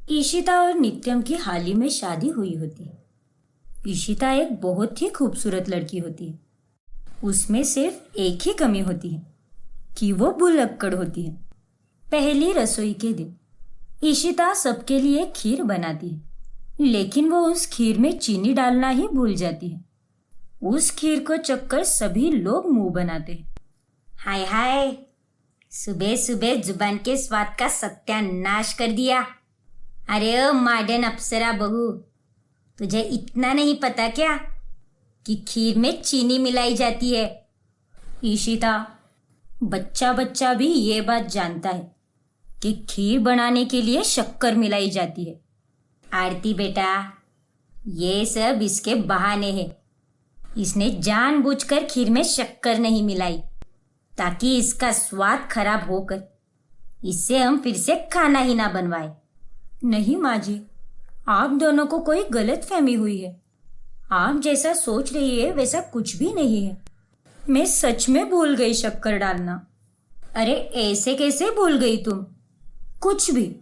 ईशिता और नित्यम की हाल ही में शादी हुई होती है। ईशिता एक बहुत ही खूबसूरत लड़की होती है। उसमें सिर्फ एक ही कमी होती है कि वो भुलक्कड़ होती है। पहली रसोई के दिन ईशिता सबके लिए खीर बनाती है, लेकिन वो उस खीर में चीनी डालना ही भूल जाती है। उस खीर को चखकर सभी लोग मुंह बनाते हैं। हाय हाय, सुबह सुबह जुबान के स्वाद का सत्यानाश कर दिया। अरे ओ मॉडर्न अप्सरा बहू, तुझे इतना नहीं पता क्या कि खीर में चीनी मिलाई जाती है। ईशिता, बच्चा बच्चा भी ये बात जानता है कि खीर बनाने के लिए शक्कर मिलाई जाती है। आरती बेटा, ये सब इसके बहाने हैं। इसने जानबूझकर खीर में शक्कर नहीं मिलाई ताकि इसका स्वाद खराब होकर इससे हम फिर से खाना ही ना बनवाए। नहीं माँ जी, आप दोनों को कोई गलतफहमी हुई है। आप जैसा सोच रही है वैसा कुछ भी नहीं है। मैं सच में भूल गई शक्कर डालना। अरे ऐसे कैसे भूल गई तुम? कुछ भी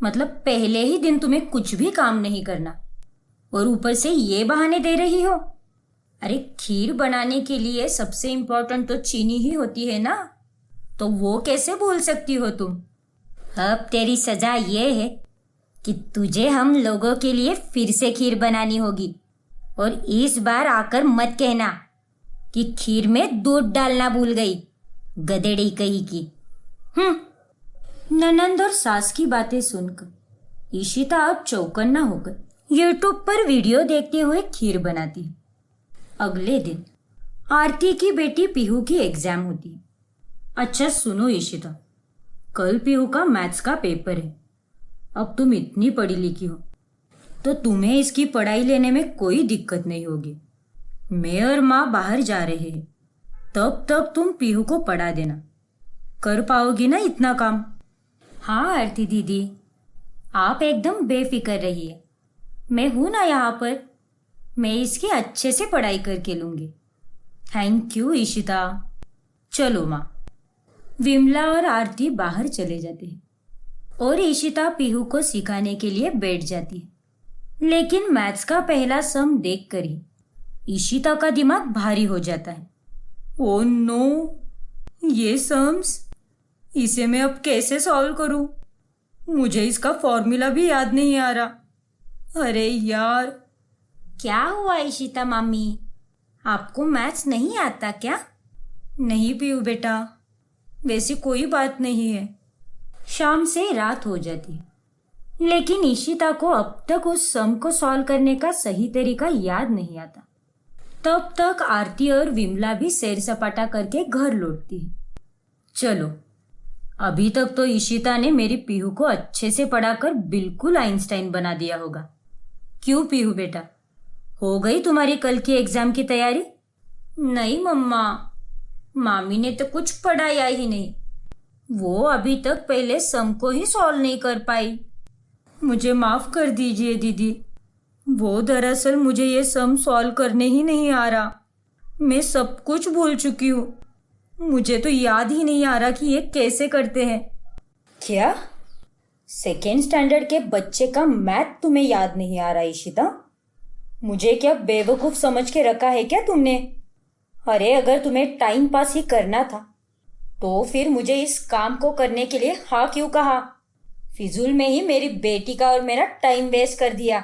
मतलब पहले ही दिन तुम्हें कुछ भी काम नहीं करना और ऊपर से ये बहाने दे रही हो। अरे खीर बनाने के लिए सबसे इम्पोर्टेंट तो चीनी ही होती है ना, तो वो कैसे भूल सकती हो तुम? अब तेरी सजा ये है कि तुझे हम लोगों के लिए फिर से खीर बनानी होगी और इस बार आकर मत कहना कि खीर में दूध डालना भूल गई, गधेड़ी कहीं की। ननंद और सास की बातें सुनकर ईशिता अब चौकन्ना होकर यूट्यूब पर वीडियो देखते हुए खीर बनाती है। अगले दिन आरती की बेटी पीहू की एग्जाम होती है। अच्छा सुनो ईशिता, कल पीहू का मैथ्स का पेपर है। अब तुम इतनी पढ़ी लिखी हो तो तुम्हें इसकी पढ़ाई लेने में कोई दिक्कत नहीं होगी। मैं और माँ बाहर जा रहे हैं, तब तक तुम पीहू को पढ़ा देना। कर पाओगी ना इतना काम? हाँ आरती दीदी, आप एकदम बेफिक्र रहिए। मैं हूं ना यहाँ पर। मैं इसकी अच्छे से पढ़ाई करके लूंगी। थैंक यू ईशिता। चलो माँ। विमला और आरती बाहर चले जाते हैं और ईशिता पीहू को सिखाने के लिए बैठ जाती है। लेकिन मैथ्स का पहला सम देखकर ही ईशिता का दिमाग भारी हो जाता है। ओह नो, ये सम्स, इसे मैं अब कैसे सॉल्व करूं? मुझे इसका फॉर्मूला भी याद नहीं आ रहा। अरे यार। क्या हुआ ईशिता मामी, आपको मैथ्स नहीं आता क्या? नहीं पीहू बेटा, वैसी कोई बात नहीं है। शाम से रात हो जाती है, लेकिन ईशिता को अब तक उस सम को सॉल्व करने का सही तरीका याद नहीं आता। तब तक आरती और विमला भी सैर सपाटा करके घर लौटती है। चलो, अभी तक तो ईशिता ने मेरी पीहू को अच्छे से पढ़ाकर बिल्कुल आइंस्टाइन बना दिया होगा। क्यों पीहू बेटा, हो गई तुम्हारी कल की एग्जाम की तैयारी? नहीं मम्मा, मामी ने तो कुछ पढ़ाया ही नहीं। वो अभी तक पहले सम को ही सॉल्व नहीं कर पाई। मुझे माफ कर दीजिए दीदी, वो दरअसल मुझे ये सम सॉल्व करने ही नहीं आ रहा। मैं सब कुछ भूल चुकी हूँ। मुझे तो याद ही नहीं आ रहा कि ये कैसे करते हैं। क्या? सेकेंड स्टैंडर्ड के बच्चे का मैथ तुम्हें याद नहीं आ रहा ईशिता? मुझे क्या बेवकूफ समझ के रखा है क्या तुमने? अरे अगर तुम्हें टाइम पास ही करना था तो फिर मुझे इस काम को करने के लिए हाँ क्यों कहा? फिजूल में ही मेरी बेटी का और मेरा टाइम वेस्ट कर दिया।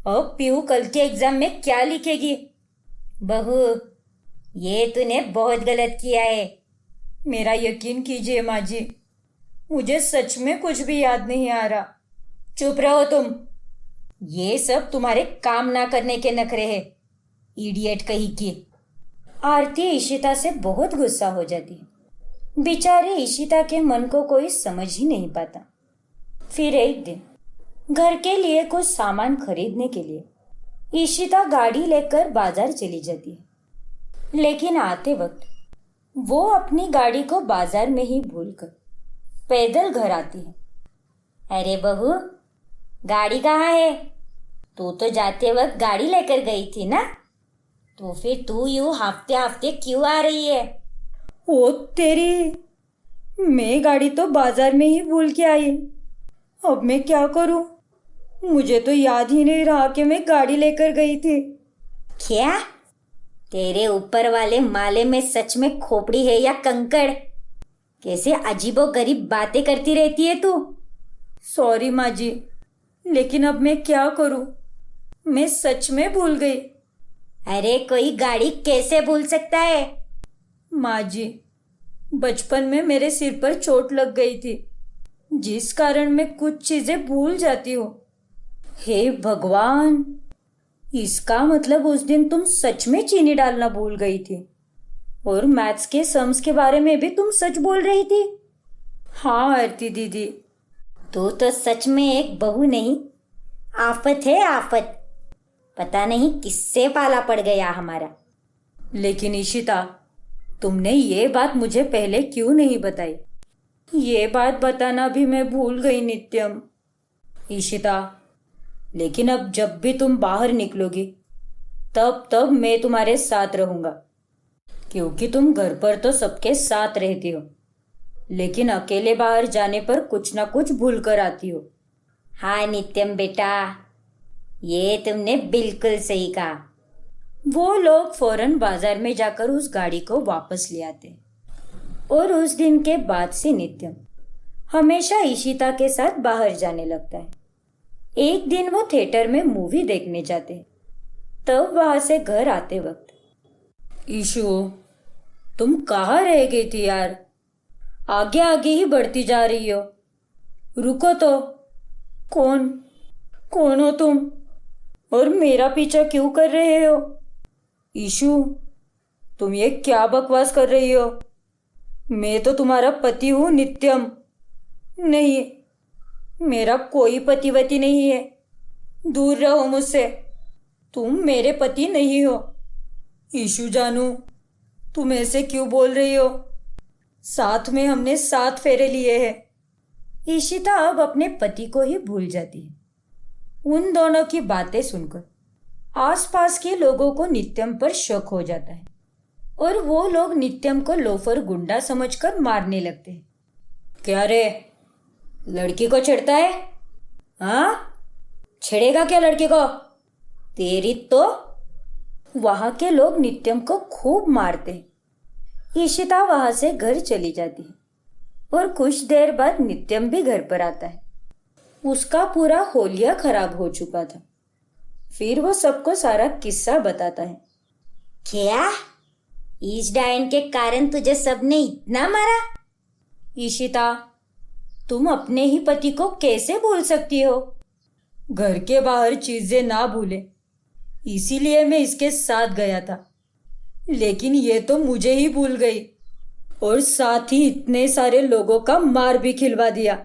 अब पीहू कल के एग्जाम में क्या लिखेगी? बहू, ये तूने बहुत गलत किया है। मेरा यकीन कीजिए माँ जी, मुझे सच में कुछ भी याद नहीं आ रहा। चुप रहो तुम। ये सब तुम्हारे काम ना करने के नखरे हैं, इडियट कहीं की। आरती ईशिता से बहुत गुस्सा हो जाती है। बेचारे ईशिता के मन को कोई समझ ही नहीं पाता। फिर एक दिन घर के लिए कुछ सामान खरीदने के लिए ईशिता गाड़ी लेकर बाजार चली जाती है, लेकिन आते वक्त वो अपनी गाड़ी को बाजार में ही भूलकर पैदल घर आती है। अरे बहू, गाड़ी कहाँ है? तू तो जाते वक्त गाड़ी लेकर गई थी ना, तो फिर तू यूं हफ्ते हफ्ते क्यों आ रही है? ओ तेरी, मैं गाड़ी तो बाजार में ही भूल के आई। अब मैं क्या करूं? मुझे तो याद ही नहीं रहा कि मैं गाड़ी लेकर गई थी। क्या? तेरे ऊपर वाले माले में सच में खोपड़ी है या कंकड़? कैसे अजीबोगरीब बातें करती रहती है तू। सॉरी माँ जी, लेकिन अब मैं क्या करूं? मैं सच में भूल गई। अरे कोई गाड़ी कैसे भूल सकता है? माँ जी, बचपन में मेरे सिर पर चोट लग गई थी, जिस कारण मैं कुछ चीजें भूल जाती हूँ। हे भगवान, इसका मतलब उस दिन तुम सच में चीनी डालना भूल गई थी और मैथ्स के सम्स के बारे में भी तुम सच बोल रही थी। हाँ आरती दीदी, तो सच में एक बहू नहीं, आफत है आफत। पता नहीं किससे पाला पड़ गया हमारा। लेकिन ईशिता, तुमने ये बात मुझे पहले क्यों नहीं बताई? ये बात बताना भी मैं भूल गई नित्यम। ईशिता, लेकिन अब जब भी तुम बाहर निकलोगी तब तब मैं तुम्हारे साथ रहूंगा, क्योंकि तुम घर पर तो सबके साथ रहती हो, लेकिन अकेले बाहर जाने पर कुछ ना कुछ भूल कर आती हो। हाँ नित्यम बेटा, ये तुमने बिल्कुल सही कहा। वो लोग फौरन बाजार में जाकर उस गाड़ी को वापस ले आते और उस दिन के बाद से नित्यम हमेशा ईशिता के साथ बाहर जाने लगता है। एक दिन वो थिएटर में मूवी देखने जाते हैं। तब वहां से घर आते वक्त, ईशु, तुम कहाँ रह गई थी यार? आगे आगे ही बढ़ती जा रही हो। रुको तो। कौन कौन हो तुम और मेरा पीछा क्यों कर रहे हो? ईशु, तुम ये क्या बकवास कर रही हो? मैं तो तुम्हारा पति हूँ नित्यम। नहीं, मेरा कोई पतिवती नहीं है। दूर रहो मुझसे, तुम मेरे पति नहीं हो। ईशु जानू, तुम ऐसे क्यों बोल रही हो? साथ में हमने 7 फेरे लिए हैं। ईशिता अब अपने पति को ही भूल जाती है। उन दोनों की बातें सुनकर आसपास के लोगों को नित्यम पर शक हो जाता है और वो लोग नित्यम को लोफर गुंडा समझकर मारने लगते हैं। क्या रे, लड़की को छेड़ता है? हाँ, छेड़ेगा क्या लड़की को? तेरी तो। वहां के लोग नित्यम को खूब मारते हैं। ईशिता वहां से घर चली जाती है और कुछ देर बाद नित्यम भी घर पर आता है। उसका पूरा होलिया खराब हो चुका था। फिर वो सबको सारा किस्सा बताता है। क्या? इस डायन के कारण तुझे सबने इतना मारा? ईशिता, तुम अपने ही पति को कैसे भूल सकती हो? घर के बाहर चीजें ना भूले, इसीलिए मैं इसके साथ गया था, लेकिन ये तो मुझे ही भूल गई और साथ ही इतने सारे लोगों का मार भी खिलवा दिया।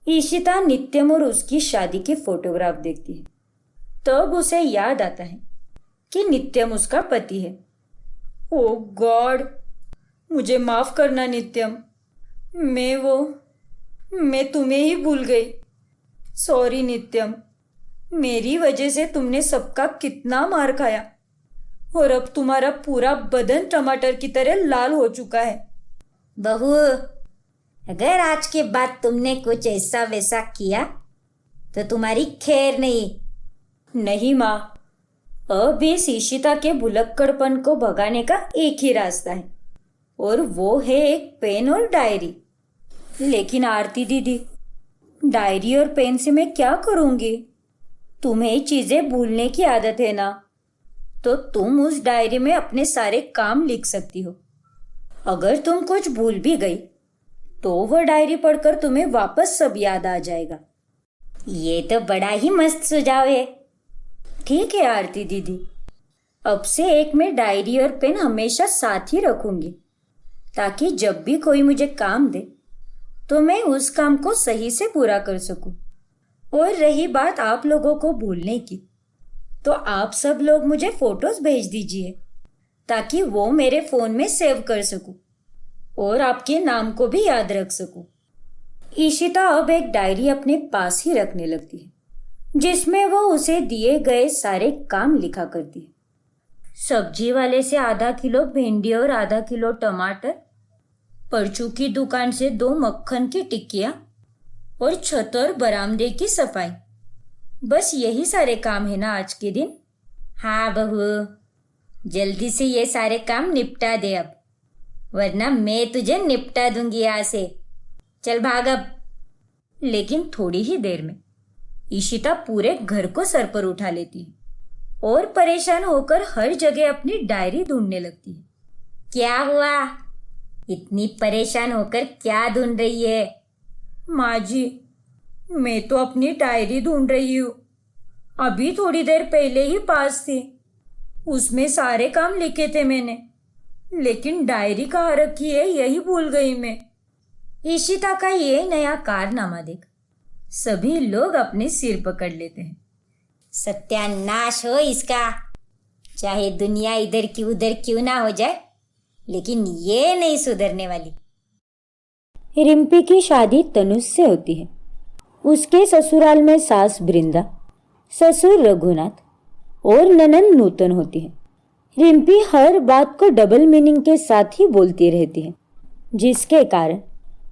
ईशिता नित्यम और उसकी शादी की फोटोग्राफ देखती है। तब उसे याद आता है कि नित्यम उसका पति है। ओह गॉड, मुझे माफ करना नित्यम। मैं तुम्हें ही भूल गई। सॉरी नित्यम, मेरी वजह से तुमने सबका कितना मार खाया और अब तुम्हारा पूरा बदन टमाटर की तरह लाल हो चुका है। बहू, अगर आज के बाद तुमने कुछ ऐसा वैसा किया तो तुम्हारी खैर नहीं। नहीं माँ, अब इस ईशिता के भुलक्कड़पन को भगाने का एक ही रास्ता है और वो है एक पेन और डायरी। लेकिन आरती दीदी, डायरी और पेन से मैं क्या करूंगी? तुम्हें चीजें भूलने की आदत है ना, तो तुम उस डायरी में अपने सारे काम लिख सकती हो। अगर तुम कुछ भूल भी गई तो वह डायरी पढ़कर तुम्हें वापस सब याद आ जाएगा। ये तो बड़ा ही मस्त सुझाव है। ठीक है आरती दीदी, अब से एक मैं डायरी और पेन हमेशा साथ ही रखूंगी, ताकि जब भी कोई मुझे काम दे तो मैं उस काम को सही से पूरा कर सकूं। और रही बात आप लोगों को भूलने की, तो आप सब लोग मुझे फोटोज भेज दीजिए ताकि वो मेरे फोन में सेव कर सकूं और आपके नाम को भी याद रख सकूं। ईशिता अब एक डायरी अपने पास ही रखने लगती है, जिसमें वो उसे दिए गए सारे काम लिखा करती है। सब्जी वाले से आधा किलो भिंडी और आधा किलो टमाटर, परचू की दुकान से 2 मक्खन की टिक्कियाँ, और छत और बरामदे की सफाई। बस यही सारे काम है ना आज के दिन? हाँ बहू, जल्दी से ये सारे काम निपटा दे अब, वरना मैं तुझे निपटा दूंगी यहाँ से। चल भाग अब। लेकिन थोड़ी ही देर में ईशिता पूरे घर को सर पर उठा लेती है और परेशान होकर हर जगह अपनी डायरी ढूंढने लगती है। क्या हुआ? इतनी परेशान होकर क्या ढूंढ रही है? माँ जी, मैं तो अपनी डायरी ढूंढ रही हूँ। अभी थोड़ी देर पहले ही पास थी, उसमें सारे काम लिखे थे मैंने, लेकिन डायरी कहाँ रखी है यही भूल गई मैं। ईशिता का ये नया कारनामा देख सभी लोग अपने सिर पकड़ लेते हैं। सत्यानाश हो इसका, चाहे दुनिया इधर की उधर क्यों ना हो जाए, लेकिन ये नहीं सुधरने वाली। रिम्पी की शादी तनुज से होती है। उसके ससुराल में सास बृंदा, ससुर रघुनाथ और ननंद नूतन होती है। रिम्पी हर बात को डबल मीनिंग के साथ ही बोलती रहती है, जिसके कारण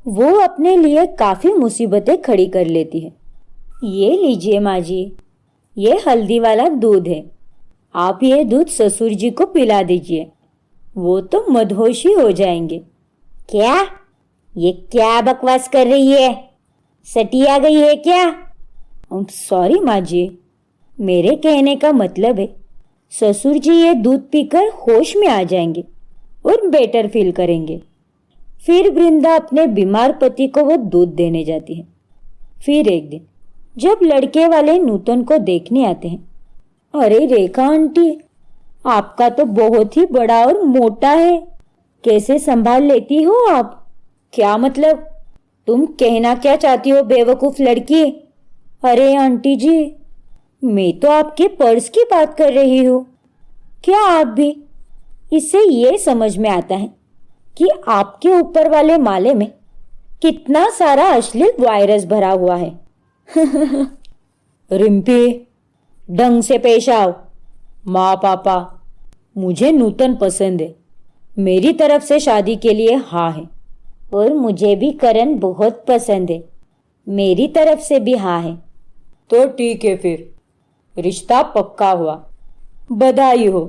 वो अपने लिए काफी मुसीबतें खड़ी कर लेती है। ये लीजिए माँ जी, ये हल्दी वाला दूध है, आप ये दूध ससुर जी को पिला दीजिए, वो तो मदहोश ही हो जाएंगे। क्या? ये क्या बकवास कर रही है? सटी आ गई है क्या? सॉरी माँ जी, मेरे कहने का मतलब है ससुर जी ये दूध पीकर होश में आ जाएंगे और बेटर फील करेंगे। फिर वृंदा अपने बीमार पति को वो दूध देने जाती है। फिर एक दिन जब लड़के वाले नूतन को देखने आते हैं, अरे रेखा आंटी, आपका तो बहुत ही बड़ा और मोटा है, कैसे संभाल लेती हो आप? क्या मतलब? तुम कहना क्या चाहती हो बेवकूफ लड़की? अरे आंटी जी, मैं तो आपके पर्स की बात कर रही हूँ। क्या आप भी? इससे ये समझ में आता है कि आपके ऊपर वाले माले में कितना सारा अश्लील वायरस भरा हुआ है। रिम्पी, ढंग से पेश आओ। माँ पापा, मुझे नूतन पसंद है, मेरी तरफ से शादी के लिए हाँ है। और मुझे भी करण बहुत पसंद है, मेरी तरफ से भी हाँ है। तो ठीक है, फिर रिश्ता पक्का हुआ, बधाई हो।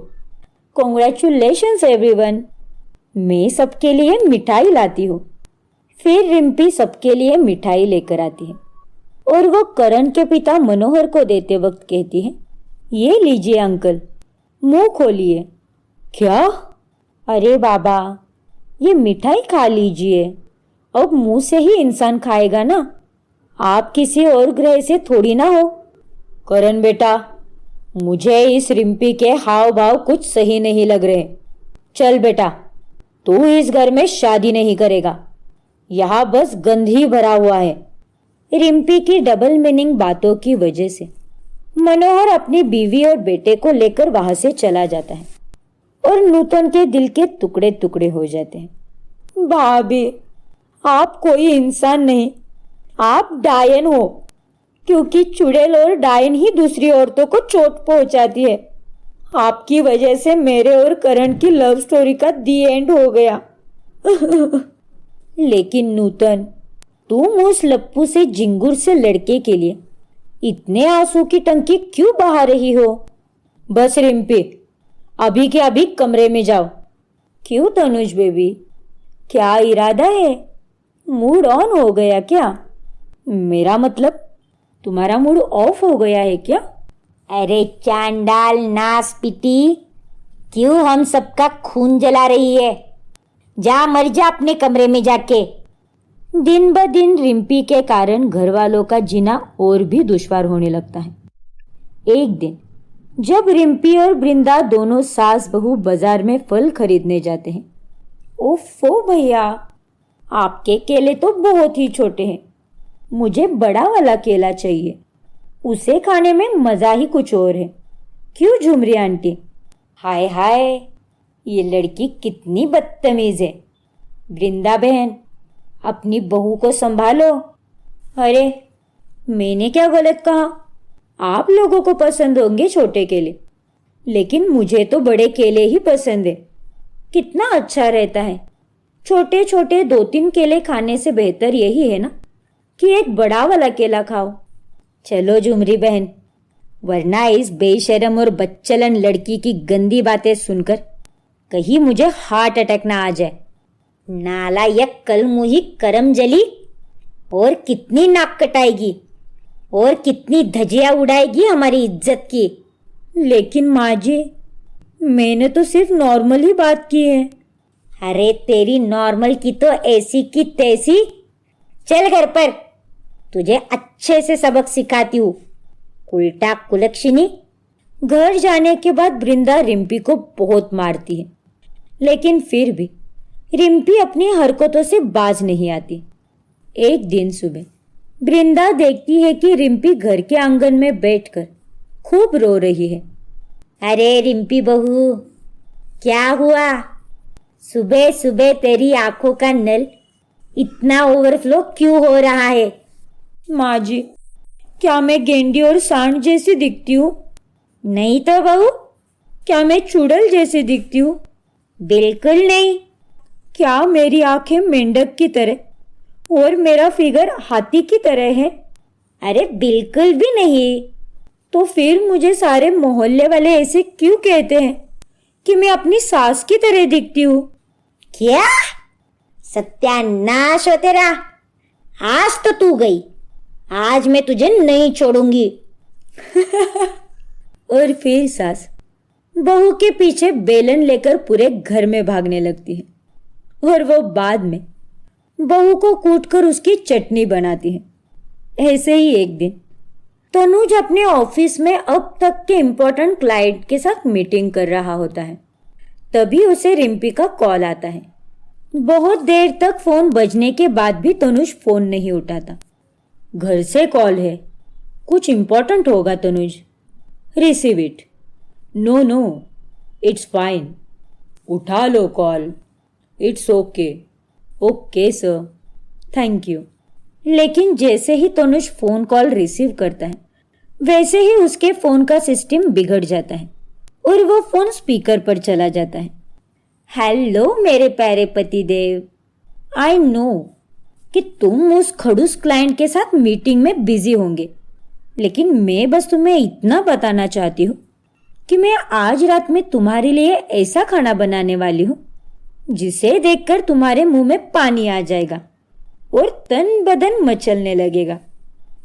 Congratulations everyone. मैं सबके लिए मिठाई लाती हूँ। फिर रिम्पी सबके लिए मिठाई लेकर आती है और वो करण के पिता मनोहर को देते वक्त कहती है, ये लीजिए अंकल, मुंह खोलिए। क्या? अरे बाबा, ये मिठाई खा लीजिए, अब मुंह से ही इंसान खाएगा ना, आप किसी और ग्रह से थोड़ी ना हो। करण बेटा, मुझे इस रिम्पी के हाव भाव कुछ सही नहीं लग रहे। चल बेटा, तू इस घर में शादी नहीं करेगा, यहाँ बस गंध ही भरा हुआ है। रिम्पी की डबल मीनिंग बातों की वजह से मनोहर अपनी बीवी और बेटे को लेकर वहां से चला जाता है और नूतन के दिल के टुकड़े टुकड़े हो जाते हैं। भाभी, आप कोई इंसान नहीं, आप डायन हो, क्योंकि चुड़ैल और डायन ही दूसरी औरतों को चोट पहुंचाती है। आपकी वजह से मेरे और करण की लव स्टोरी का दी एंड हो गया। लेकिन नूतन, तुम उस लप्पू से जिंगुर से लड़के के लिए इतने आंसू की टंकी क्यों बहा रही हो? बस रिम्पी, अभी के अभी कमरे में जाओ। क्यों तनुज बेबी, क्या इरादा है? मूड ऑन हो गया क्या? मेरा मतलब तुम्हारा मूड ऑफ हो गया है क्या? अरे चांडाल नास पिटी, क्यों हम सबका खून जला रही है? जा मर जा अपने कमरे में जाके। दिन ब दिन रिम्पी के कारण घर वालों का जीना और भी दुश्वार होने लगता है। एक दिन जब रिम्पी और वृंदा दोनों सास बहू बाजार में फल खरीदने जाते हैं। ओफो भैया, आपके केले तो बहुत ही छोटे हैं, मुझे बड़ा वाला केला चाहिए, उसे खाने में मजा ही कुछ और है। क्यों झुमरी आंटी? हाय हाय, ये लड़की कितनी बदतमीज है। वृंदा बहन, अपनी बहू को संभालो। अरे मैंने क्या गलत कहा? आप लोगों को पसंद होंगे छोटे केले, लेकिन मुझे तो बड़े केले ही पसंद है। कितना अच्छा रहता है, छोटे छोटे 2-3 केले खाने से बेहतर यही है ना कि एक बड़ा वाला केला खाओ। चलो झुमरी बहन, वरना इस बेशरम और बच्चलन लड़की की गंदी बातें सुनकर कहीं मुझे हार्ट अटैक ना आ जाए। नालायक कलमुही करमजली, और कितनी नाक कटाएगी और कितनी धजिया उड़ाएगी हमारी इज्जत की। लेकिन माँ जी, मैंने तो सिर्फ नॉर्मल ही बात की है। अरे तेरी नॉर्मल की तो ऐसी की तैसी। चल घर पर, तुझे अच्छे से सबक सिखाती हूँ, उल्टा कुलक्षणी। घर जाने के बाद वृंदा रिम्पी को बहुत मारती है, लेकिन फिर भी रिम्पी अपनी हरकतों से बाज नहीं आती। एक दिन सुबह वृंदा देखती है कि रिम्पी घर के आंगन में बैठकर खूब रो रही है। अरे रिम्पी बहू, क्या हुआ? सुबह सुबह तेरी आंखों का नल इतना ओवरफ्लो क्यों हो रहा है? माँ जी, क्या मैं गेंडी और सांड जैसी दिखती हूँ? नहीं तो बहू। क्या मैं चुड़ैल जैसी दिखती हूँ? बिल्कुल नहीं। क्या मेरी आंखें मेंढक की तरह और मेरा फिगर हाथी की तरह है? अरे बिल्कुल भी नहीं। तो फिर मुझे सारे मोहल्ले वाले ऐसे क्यों कहते हैं कि मैं अपनी सास की तरह दिखती हूँ? क्या? सत्यानाश हो तेरा। आज तो तू गई, आज मैं तुझे नहीं छोड़ूंगी। और फिर सास बहू के पीछे बेलन लेकर पूरे घर में भागने लगती है, और वो बाद में बहू को कूटकर उसकी चटनी बनाती है। ऐसे ही एक दिन तनुज अपने ऑफिस में अब तक के इम्पोर्टेंट क्लाइंट के साथ मीटिंग कर रहा होता है। तभी उसे रिम्पी का कॉल आता है। बहुत देर तक फोन बजने के बाद भी तनुज फोन नहीं उठाता। घर से कॉल है, कुछ इम्पोर्टेंट होगा Tanuj. Receive it. No no, it's fine. उठा लो call. It's okay. Okay sir, thank you. लेकिन जैसे ही तनुज फोन कॉल रिसीव करता है, वैसे ही उसके फोन का सिस्टम बिगड़ जाता है और वो फोन स्पीकर पर चला जाता है। हेलो मेरे प्यारे पतिदेव, आई नो कि तुम उस खड़ूस क्लाइंट के साथ मीटिंग में बिजी होंगे, लेकिन मैं बस तुम्हें इतना बताना चाहती हूँ कि मैं आज रात में तुम्हारे लिए ऐसा खाना बनाने वाली हूँ जिसे देखकर तुम्हारे मुंह में पानी आ जाएगा और तन बदन मचलने लगेगा।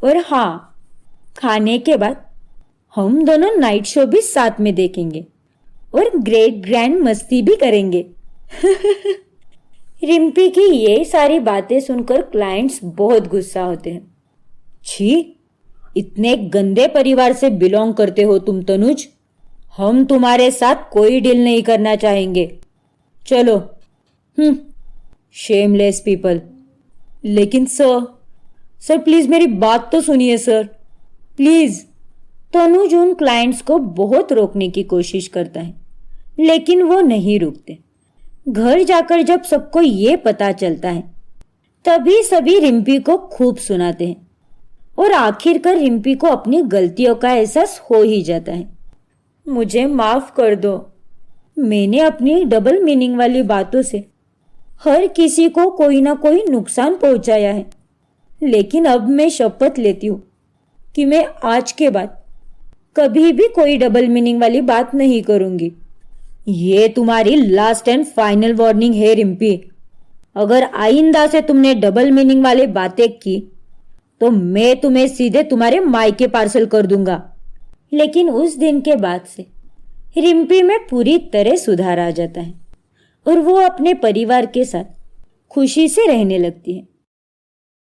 और हाँ, खाने के बाद हम दोनों नाइट शो भी साथ में देखेंगे और ग्रेट ग्रैंड मस्ती भी करेंगे। रिम्पी की ये सारी बातें सुनकर क्लाइंट्स बहुत गुस्सा होते हैं। छी, इतने गंदे परिवार से बिलोंग करते हो तुम तनुज। हम तुम्हारे साथ कोई डील नहीं करना चाहेंगे। चलो। Shameless people. लेकिन सर प्लीज मेरी बात तो सुनिए सर, प्लीज। तनुज उन क्लाइंट्स को बहुत रोकने की कोशिश करता है, लेकिन वो नहीं रुकते। घर जाकर जब सबको ये पता चलता है, तभी सभी रिम्पी को खूब सुनाते हैं और आखिरकार रिम्पी को अपनी गलतियों का एहसास हो ही जाता है। मुझे माफ कर दो, मैंने अपनी डबल मीनिंग वाली बातों से हर किसी को कोई ना कोई नुकसान पहुंचाया है, लेकिन अब मैं शपथ लेती हूँ कि मैं आज के बाद कभी भी कोई डबल मीनिंग वाली बात नहीं करूंगी। ये तुम्हारी लास्ट एंड फाइनल वार्निंग है रिम्पी। अगर आइंदा से तुमने डबल मीनिंग वाली बातें की तो मैं तुम्हें सीधे तुम्हारे मायके पार्सल कर दूंगा। लेकिन उस दिन के बाद से रिम्पी में पूरी तरह सुधार आ जाता है और वो अपने परिवार के साथ खुशी से रहने लगती है।